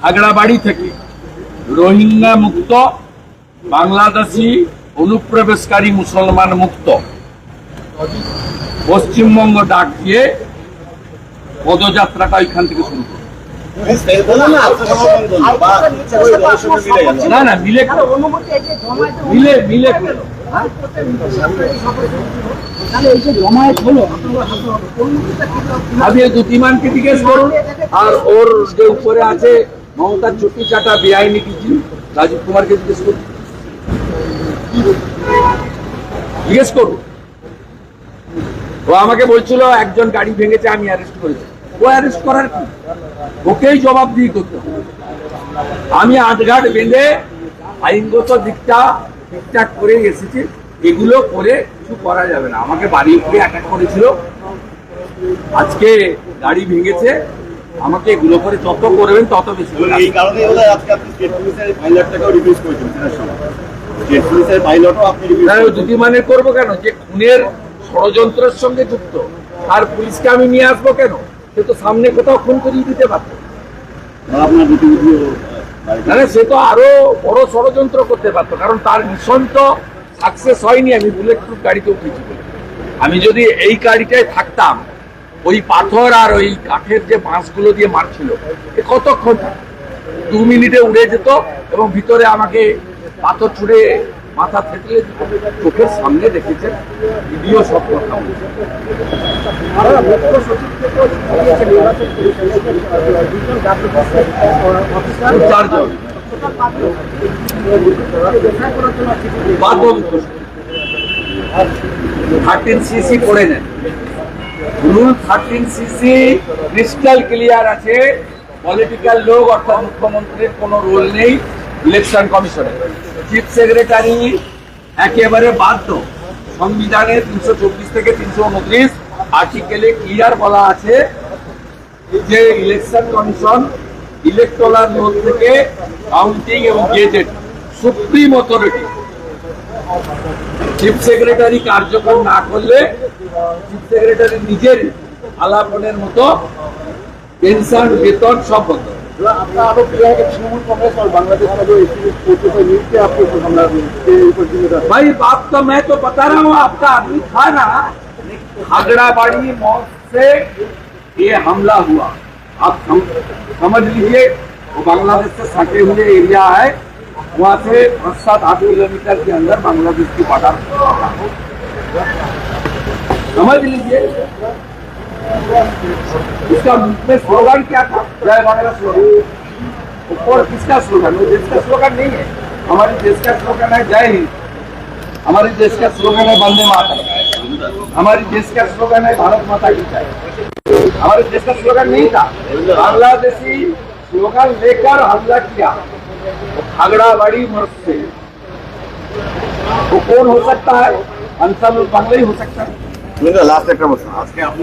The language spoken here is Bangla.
খাগড়াবাড়ি থেকে রোহিঙ্গা মুক্ত, বাংলাদেশি অনুপ্রবেশকারী মুসলমান মুক্ত পশ্চিমবঙ্গ ডাক দিয়ে পদযাত্রাটা এখান থেকে শুরু করব। না না, মিলে মিলে মিলে আপনি দুটিমানকে জিজ্ঞেস করুন, আর ওর যে উপরে আছে মমতার চুটি চাটা বেআইনি কিছু রাজীব কুমারকে জিজ্ঞেস করুন। ও আমাকে বলছিল একজন গাড়ি ভেঙেছে, আমি অ্যারেস্ট করেছি। ও অ্যারেস্ট করার কি? ওকেই জবাবদিহি করতে হবে। আমি আটঘাট বেঁধে আইনগত দিকটা ঠিকঠাক করে এসেছি, এগুলো করে কিছু করা যাবে না। আমাকে বাড়ি উপরে অ্যাটাক করেছিল, আজকে গাড়ি ভেঙেছে, আমাকে এগুলো করে যত করবেন তত বেশি। এই কারণে আজকে আপনি স্টেট পুলিশের পাইলটটাকেও রিকুয়েস্ট করেছেন সেটার সময়। স্টেট পুলিশের পাইলটও আপনি দুটি মানে করবো কেন? যে খুনের ষড়যন্ত্রের সঙ্গে যুক্ত আর পুলিশকে আমি নিয়ে আসবো কেন? সে তো সামনে কোথাও খুন করিয়ে দিতে পারত। আপনার সে তো আরো বড় ষড়যন্ত্র করতে পারতো, কারণ তার মিশন তো সাকসেস হয়নি। আমি বুলেট প্রুফ গাড়িতে উঠেছি বলে। আমি যদি এই গাড়িটায় থাকতাম, ওই পাথর আর ওই কাঠের যে বাঁশগুলো দিয়ে মারছিল, কতক্ষণ 2 মিনিটে উড়ে যেত এবং ভিতরে আমাকে পাথর ছুড়ে মাথা থেতলে চোখের সামনে দেখেছেন, ভিডিও সব কথা বলছে। CC পড়ে নেন, রুল 13cc ক্রিস্টাল ক্লিয়ার আছে। পলিটিক্যাল লোক অর্থাৎ মুখ্যমন্ত্রীর কোনো রোল নেই ইলেকশন কমিশনে। চিফ সেক্রেটারি একেবারে বাধ্য। সংবিধানের 324 থেকে 329 আর্টিকেলে ক্লিয়ার বলা আছে যে ইলেকশন কমিশন ইলেকটোরাল রোল থেকে কাউন্টিং এবং gazette supreme authority. Chief secretary কার্যকর না করলে চিফ সেক্রেটারি নিজের আলাপনের মতো পেনশন বেতন সব বন্ধ। भाई बात तो मैं तो बता रहा हूँ, आपका आदमी था ना। खागड़ाबाड़ी मौत से ये हमला हुआ, आप समझ लीजिए। वो बांग्लादेश से सटे हुए एरिया है, वहां से 7-8 किलोमीटर के अंदर बांग्लादेश की बॉर्डर, समझ लीजिए। इसका में स्लोगन क्या था? जय बांग्ला स्लोगन। ऊपर किसका स्लोगन? वो देश का स्लोगन नहीं है। हमारे देश का स्लोगन है जय हिंद, हमारे देश का स्लोगन है वंदे मातरम, हमारे देश का स्लोगन है भारत माता की जय। हमारे देश का स्लोगन नहीं था। बांग्लादेशी स्लोगन लेकर हमला किया खागड़ाबाड़ी मर्द से। वो कौन हो सकता है? आंसर बांग्ला ही हो सकता है। लास्ट একটা প্রশ্ন, আজকে আপনি